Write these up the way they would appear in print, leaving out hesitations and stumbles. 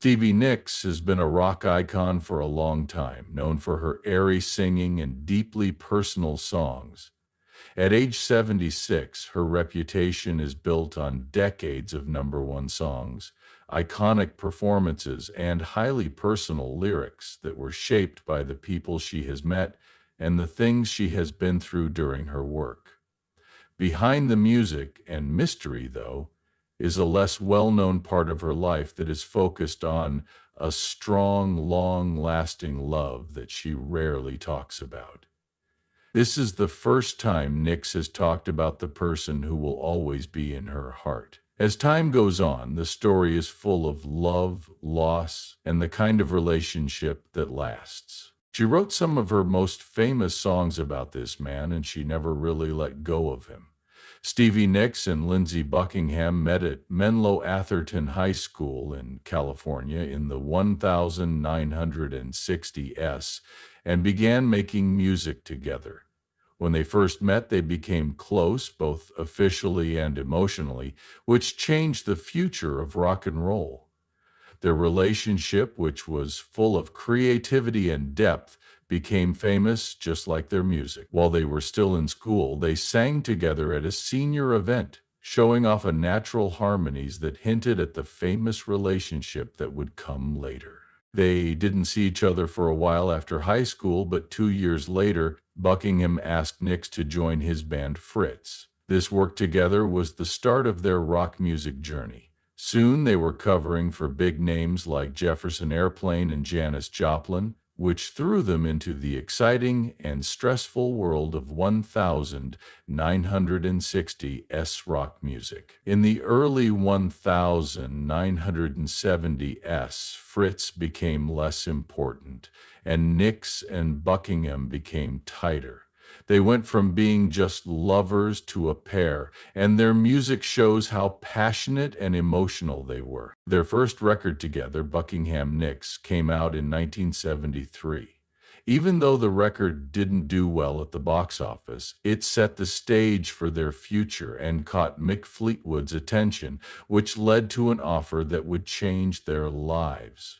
Stevie Nicks has been a rock icon for a long time, known for her airy singing and deeply personal songs. At age 76, her reputation is built on decades of number 1 songs, iconic performances, and highly personal lyrics that were shaped by the people she has met and the things she has been through during her work. Behind the music and mystery, though, is a less well-known part of her life that is focused on a strong, long-lasting love that she rarely talks about. This is the first time Nicks has talked about the person who will always be in her heart. As time goes on, the story is full of love, loss, and the kind of relationship that lasts. She wrote some of her most famous songs about this man, and she never really let go of him. Stevie Nicks and Lindsey Buckingham met at Menlo-Atherton High School in California in the 1960s and began making music together. When they first met, they became close, both officially and emotionally, which changed the future of rock and roll. Their relationship, which was full of creativity and depth, became famous just like their music. While they were still in school, they sang together at a senior event, showing off a natural harmonies that hinted at the famous relationship that would come later. They didn't see each other for a while after high school, but 2 years later, Buckingham asked Nicks to join his band Fritz. This work together was the start of their rock music journey. Soon they were covering for big names like Jefferson Airplane and Janis Joplin, which threw them into the exciting and stressful world of 1960s rock music. In the early 1970s, Fritz became less important, and Nicks and Buckingham became tighter. They went from being just lovers to a pair, and their music shows how passionate and emotional they were. Their first record together, Buckingham Nicks, came out in 1973. Even though the record didn't do well at the box office, it set the stage for their future and caught Mick Fleetwood's attention, which led to an offer that would change their lives.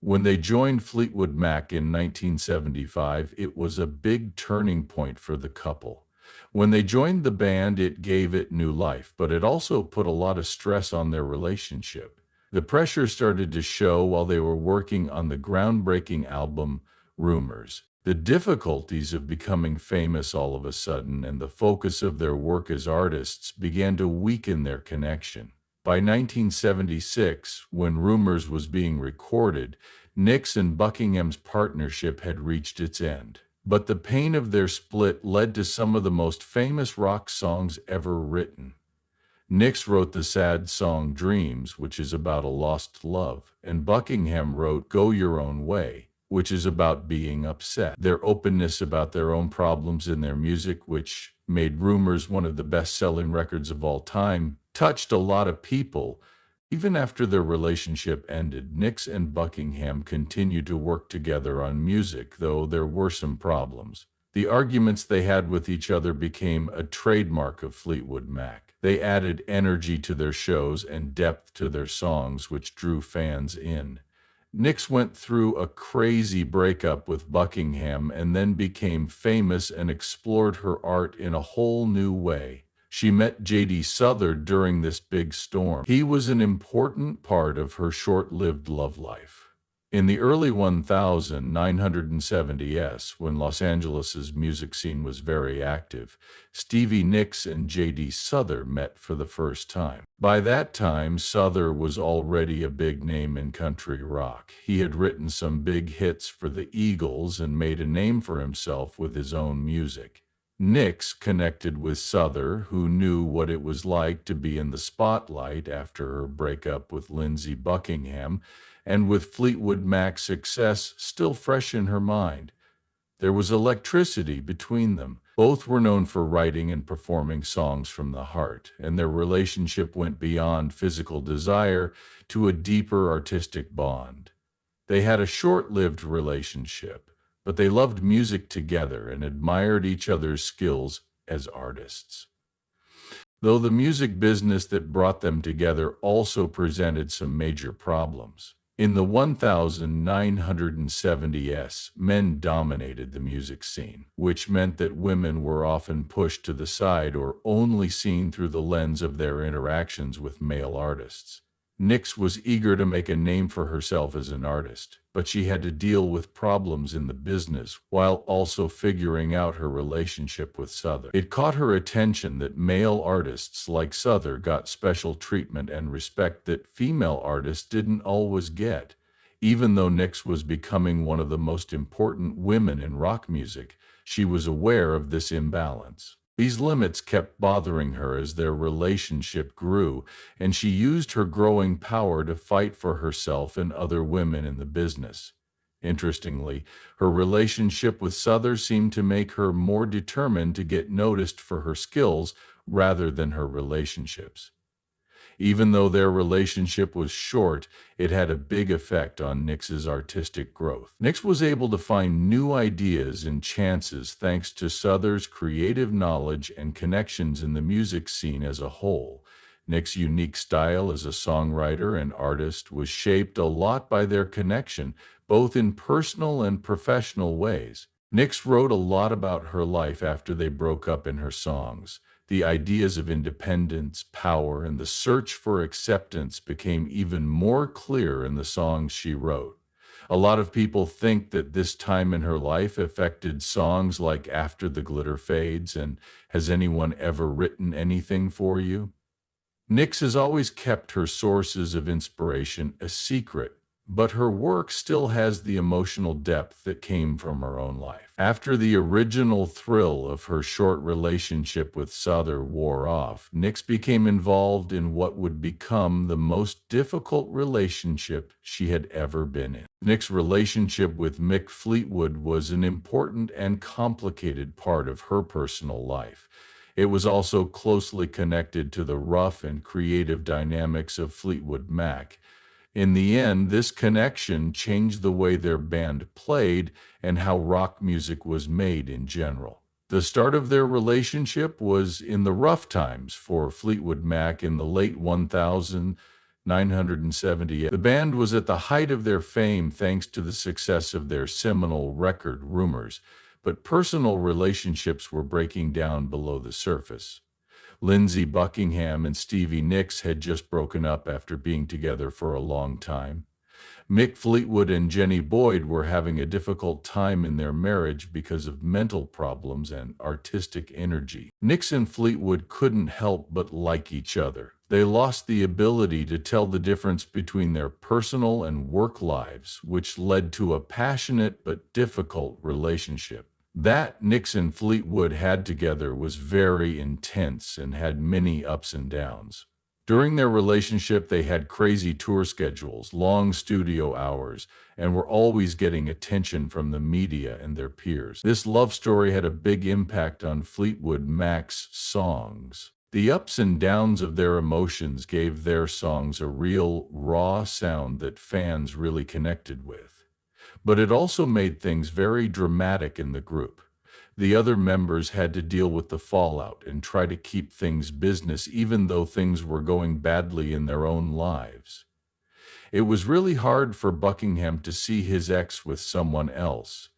When they joined Fleetwood Mac in 1975, it was a big turning point for the couple. When they joined the band, it gave it new life, but it also put a lot of stress on their relationship. The pressure started to show while they were working on the groundbreaking album, Rumors. The difficulties of becoming famous all of a sudden and the focus of their work as artists began to weaken their connection. By 1976, when Rumors was being recorded, Nicks and Buckingham's partnership had reached its end. But the pain of their split led to some of the most famous rock songs ever written. Nicks wrote the sad song Dreams, which is about a lost love, and Buckingham wrote Go Your Own Way, which is about being upset. Their openness about their own problems in their music, which made Rumors one of the best-selling records of all time, touched a lot of people. Even after their relationship ended, Nicks and Buckingham continued to work together on music, though there were some problems. The arguments they had with each other became a trademark of Fleetwood Mac. They added energy to their shows and depth to their songs, which drew fans in. Nicks went through a crazy breakup with Buckingham and then became famous and explored her art in a whole new way. She met J.D. Souther during this big storm. He was an important part of her short-lived love life. In the early 1970s, when Los Angeles's music scene was very active, Stevie Nicks and J.D. Souther met for the first time. By that time, Souther was already a big name in country rock. He had written some big hits for the Eagles and made a name for himself with his own music. Nicks connected with Souther, who knew what it was like to be in the spotlight after her breakup with Lindsey Buckingham, and with Fleetwood Mac's success still fresh in her mind. There was electricity between them. Both were known for writing and performing songs from the heart, and their relationship went beyond physical desire to a deeper artistic bond. They had a short-lived relationship, but they loved music together and admired each other's skills as artists. Though the music business that brought them together also presented some major problems. In the 1970s, men dominated the music scene, which meant that women were often pushed to the side or only seen through the lens of their interactions with male artists. Nicks was eager to make a name for herself as an artist, but she had to deal with problems in the business while also figuring out her relationship with Souther. It caught her attention that male artists like Souther got special treatment and respect that female artists didn't always get. Even though Nicks was becoming one of the most important women in rock music, she was aware of this imbalance. These limits kept bothering her as their relationship grew, and she used her growing power to fight for herself and other women in the business. Interestingly, her relationship with Souther seemed to make her more determined to get noticed for her skills rather than her relationships. Even though their relationship was short, it had a big effect on Nicks's artistic growth. Nicks was able to find new ideas and chances thanks to Souther's creative knowledge and connections in the music scene as a whole. Nick's unique style as a songwriter and artist was shaped a lot by their connection, both in personal and professional ways. Nicks wrote a lot about her life after they broke up in her songs. The ideas of independence, power, and the search for acceptance became even more clear in the songs she wrote. A lot of people think that this time in her life affected songs like After the Glitter Fades and Has Anyone Ever Written Anything for You? Nicks has always kept her sources of inspiration a secret, but her work still has the emotional depth that came from her own life. After the original thrill of her short relationship with Souther wore off, Nicks became involved in what would become the most difficult relationship she had ever been in. Nicks' relationship with Mick Fleetwood was an important and complicated part of her personal life. It was also closely connected to the rough and creative dynamics of Fleetwood Mac. In the end, this connection changed the way their band played and how rock music was made in general. The start of their relationship was in the rough times for Fleetwood Mac in the late 1970s. The band was at the height of their fame thanks to the success of their seminal record, Rumors, but personal relationships were breaking down below the surface. Lindsey Buckingham and Stevie Nicks had just broken up after being together for a long time. Mick Fleetwood and Jenny Boyd were having a difficult time in their marriage because of mental problems and artistic energy. Nicks and Fleetwood couldn't help but like each other. They lost the ability to tell the difference between their personal and work lives, which led to a passionate but difficult relationship. That Nicks and Fleetwood had together was very intense and had many ups and downs. During their relationship, they had crazy tour schedules, long studio hours, and were always getting attention from the media and their peers. This love story had a big impact on Fleetwood Mac's songs. The ups and downs of their emotions gave their songs a real, raw sound that fans really connected with. But it also made things very dramatic in the group. The other members had to deal with the fallout and try to keep things business even though things were going badly in their own lives. It was really hard for Buckingham to see his ex with someone else.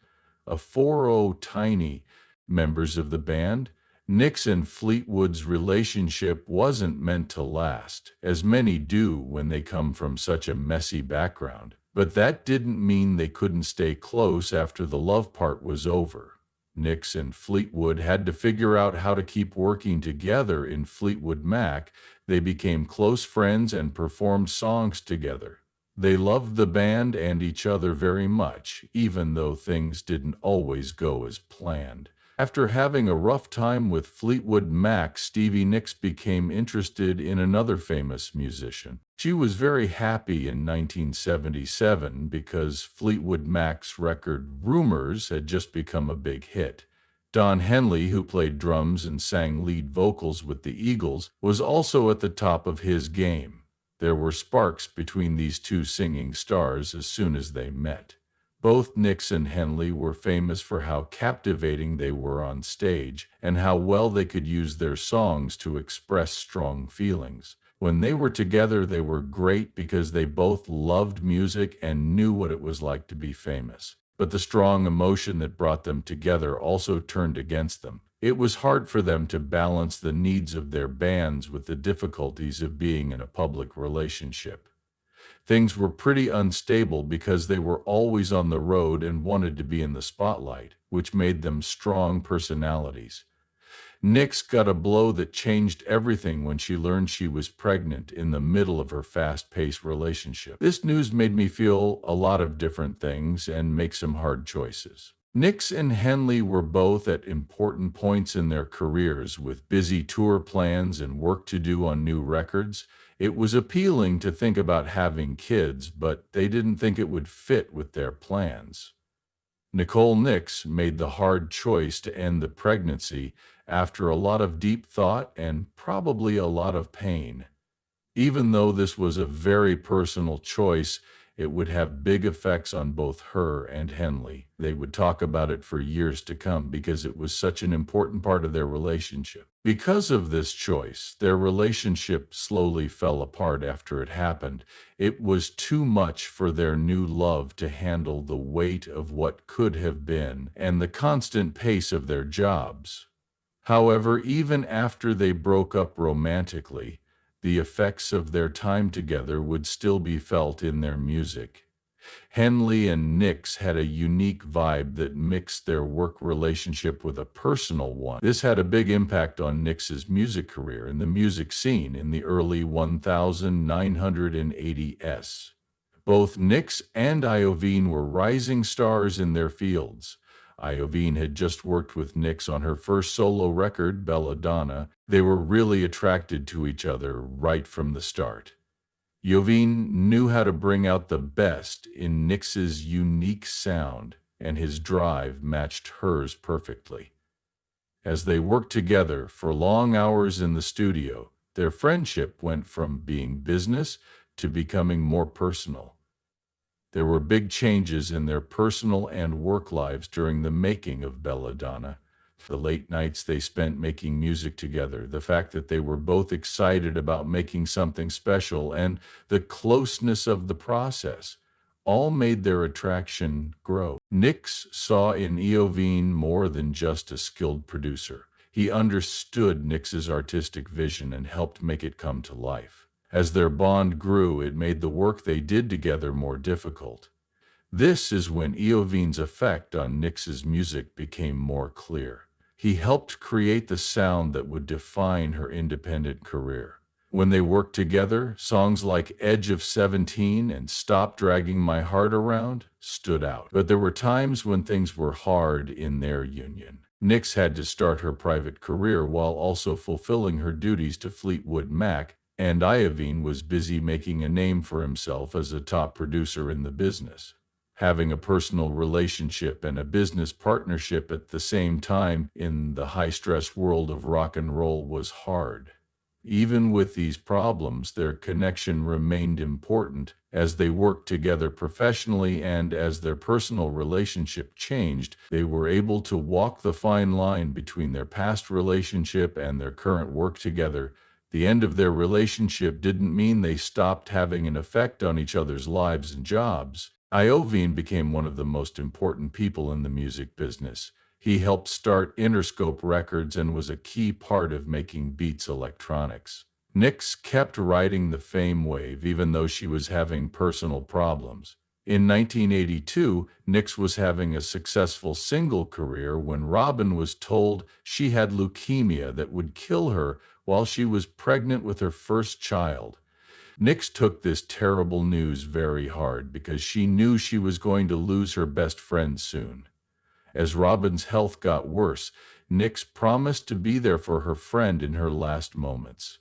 A 4-0 tiny members of the band, Nicks and Fleetwood's relationship wasn't meant to last, as many do when they come from such a messy background. But that didn't mean they couldn't stay close after the love part was over. Nicks and Fleetwood had to figure out how to keep working together in Fleetwood Mac. They became close friends and performed songs together. They loved the band and each other very much, even though things didn't always go as planned. After having a rough time with Fleetwood Mac, Stevie Nicks became interested in another famous musician. She was very happy in 1977 because Fleetwood Mac's record Rumors had just become a big hit. Don Henley, who played drums and sang lead vocals with the Eagles, was also at the top of his game. There were sparks between these two singing stars as soon as they met. Both Nicks and Henley were famous for how captivating they were on stage and how well they could use their songs to express strong feelings. When they were together, they were great because they both loved music and knew what it was like to be famous. But the strong emotion that brought them together also turned against them. It was hard for them to balance the needs of their bands with the difficulties of being in a public relationship. Things were pretty unstable because they were always on the road and wanted to be in the spotlight, which made them strong personalities. Nicks got a blow that changed everything when she learned she was pregnant in the middle of her fast-paced relationship. This news made me feel a lot of different things and make some hard choices. Nicks and Henley were both at important points in their careers with busy tour plans and work to do on new records. It was appealing to think about having kids, but they didn't think it would fit with their plans. Nicole Nicks made the hard choice to end the pregnancy after a lot of deep thought and probably a lot of pain. Even though this was a very personal choice, it would have big effects on both her and Henley. They would talk about it for years to come because it was such an important part of their relationship. Because of this choice, their relationship slowly fell apart after it happened. It was too much for their new love to handle the weight of what could have been and the constant pace of their jobs. However, even after they broke up romantically, the effects of their time together would still be felt in their music. Henley and Nicks had a unique vibe that mixed their work relationship with a personal one. This had a big impact on Nicks's music career and the music scene in the early 1980s. Both Nicks and Iovine were rising stars in their fields. Iovine had just worked with Nicks on her first solo record, Belladonna. They were really attracted to each other right from the start. Iovine knew how to bring out the best in Nicks's unique sound, and his drive matched hers perfectly. As they worked together for long hours in the studio, their friendship went from being business to becoming more personal. There were big changes in their personal and work lives during the making of Belladonna. The late nights they spent making music together, the fact that they were both excited about making something special, and the closeness of the process all made their attraction grow. Nicks saw in Iovine more than just a skilled producer. He understood Nicks's artistic vision and helped make it come to life. As their bond grew, it made the work they did together more difficult. This is when Iovine's effect on Nicks's music became more clear. He helped create the sound that would define her independent career. When they worked together, songs like Edge of 17 and Stop Dragging My Heart Around stood out. But there were times when things were hard in their union. Nicks had to start her private career while also fulfilling her duties to Fleetwood Mac, and Iovine was busy making a name for himself as a top producer in the business. Having a personal relationship and a business partnership at the same time in the high-stress world of rock and roll was hard. Even with these problems, their connection remained important as they worked together professionally, and as their personal relationship changed, they were able to walk the fine line between their past relationship and their current work together. The end of their relationship didn't mean they stopped having an effect on each other's lives and jobs. Iovine became one of the most important people in the music business. He helped start Interscope Records and was a key part of making Beats Electronics. Nicks kept riding the fame wave even though she was having personal problems. In 1982, Nicks was having a successful single career when Robin was told she had leukemia that would kill her while she was pregnant with her first child. Nicks took this terrible news very hard because she knew she was going to lose her best friend soon. As Robin's health got worse, Nicks promised to be there for her friend in her last moments.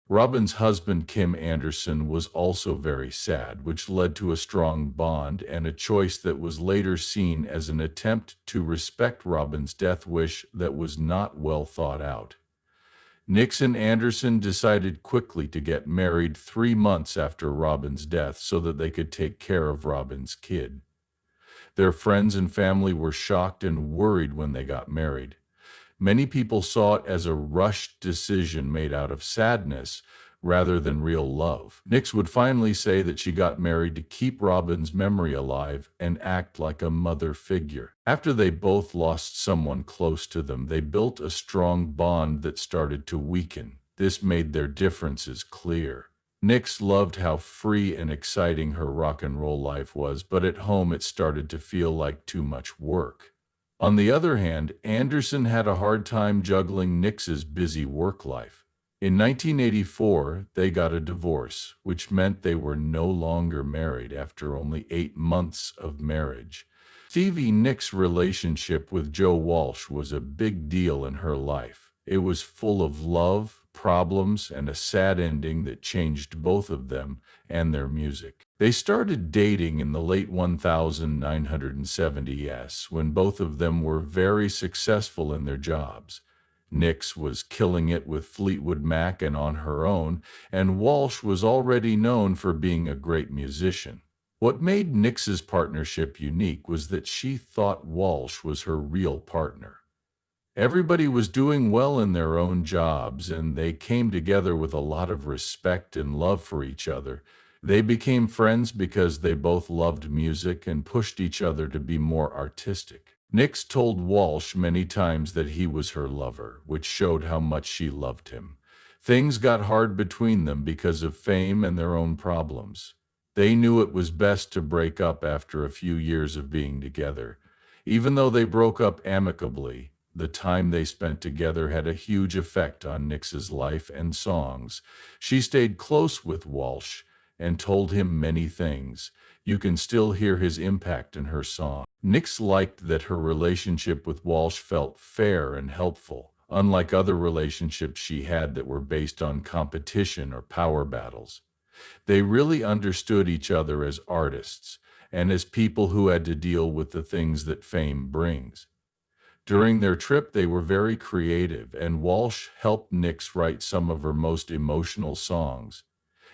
Robin's husband, Kim Anderson, was also very sad, which led to a strong bond and a choice that was later seen as an attempt to respect Robin's death wish that was not well thought out. Nicks and Anderson decided quickly to get married 3 months after Robin's death so that they could take care of Robin's kid. Their friends and family were shocked and worried when they got married. Many people saw it as a rushed decision made out of sadness, rather than real love. Nicks would finally say that she got married to keep Robin's memory alive and act like a mother figure. After they both lost someone close to them, they built a strong bond that started to weaken. This made their differences clear. Nicks loved how free and exciting her rock and roll life was, but at home it started to feel like too much work. On the other hand, Anderson had a hard time juggling Nicks's busy work life. In 1984, they got a divorce, which meant they were no longer married after only 8 months of marriage. Stevie Nicks' relationship with Joe Walsh was a big deal in her life. It was full of love, problems, and a sad ending that changed both of them and their music. They started dating in the late 1970s when both of them were very successful in their jobs. Nicks was killing it with Fleetwood Mac and on her own, and Walsh was already known for being a great musician. What made Nicks's partnership unique was that she thought Walsh was her real partner. Everybody was doing well in their own jobs, and they came together with a lot of respect and love for each other. They became friends because they both loved music and pushed each other to be more artistic. Nicks told Walsh many times that he was her lover, which showed how much she loved him. Things got hard between them because of fame and their own problems. They knew it was best to break up after a few years of being together. Even though they broke up amicably, the time they spent together had a huge effect on Nicks's life and songs. She stayed close with Walsh and told him many things. You can still hear his impact in her song. Nicks liked that her relationship with Walsh felt fair and helpful, unlike other relationships she had that were based on competition or power battles. They really understood each other as artists and as people who had to deal with the things that fame brings. During their trip, they were very creative, and Walsh helped Nicks write some of her most emotional songs.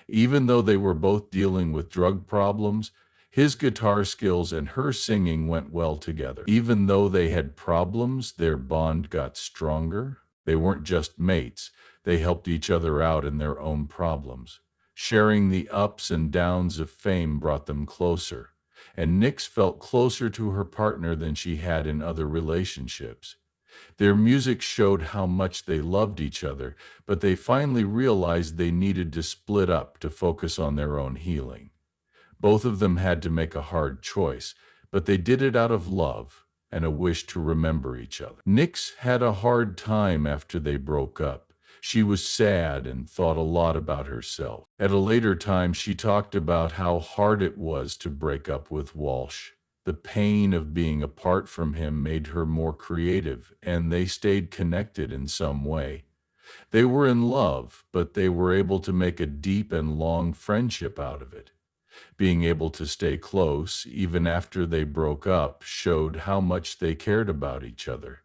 Even though they were both dealing with drug problems, his guitar skills and her singing went well together. Even though they had problems, their bond got stronger. They weren't just mates, they helped each other out in their own problems. Sharing the ups and downs of fame brought them closer, and Nicks felt closer to her partner than she had in other relationships. Their music showed how much they loved each other, but they finally realized they needed to split up to focus on their own healing. Both of them had to make a hard choice, but they did it out of love and a wish to remember each other. Nicks had a hard time after they broke up. She was sad and thought a lot about herself. At a later time, she talked about how hard it was to break up with Walsh. The pain of being apart from him made her more creative, and they stayed connected in some way. They were in love, but they were able to make a deep and long friendship out of it. Being able to stay close, even after they broke up, showed how much they cared about each other.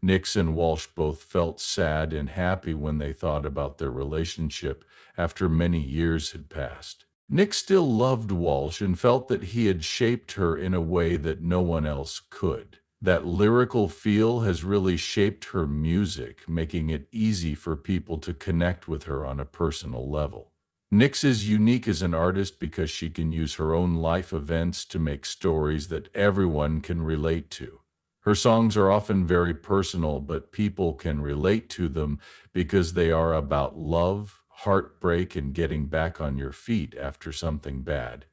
Nicks and Walsh both felt sad and happy when they thought about their relationship after many years had passed. Nicks still loved Walsh and felt that he had shaped her in a way that no one else could. That lyrical feel has really shaped her music, making it easy for people to connect with her on a personal level. Nicks is unique as an artist because she can use her own life events to make stories that everyone can relate to. Her songs are often very personal, but people can relate to them because they are about love, heartbreak, and getting back on your feet after something bad.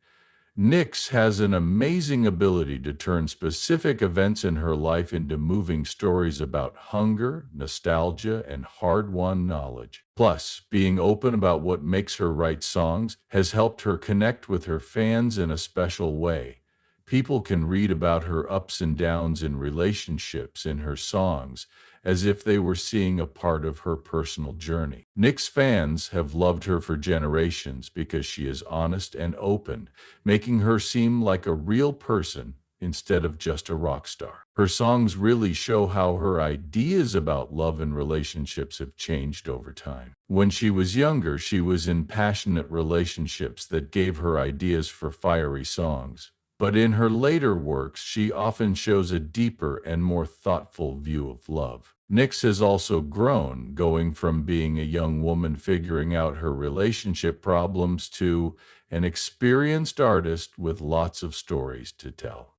Nicks has an amazing ability to turn specific events in her life into moving stories about hunger, nostalgia, and hard-won knowledge. Plus, being open about what makes her write songs has helped her connect with her fans in a special way. People can read about her ups and downs in relationships in her songs, as if they were seeing a part of her personal journey. Nicks fans have loved her for generations because she is honest and open, making her seem like a real person instead of just a rock star. Her songs really show how her ideas about love and relationships have changed over time. When she was younger, she was in passionate relationships that gave her ideas for fiery songs. But in her later works, she often shows a deeper and more thoughtful view of love. Nicks has also grown, going from being a young woman figuring out her relationship problems to an experienced artist with lots of stories to tell.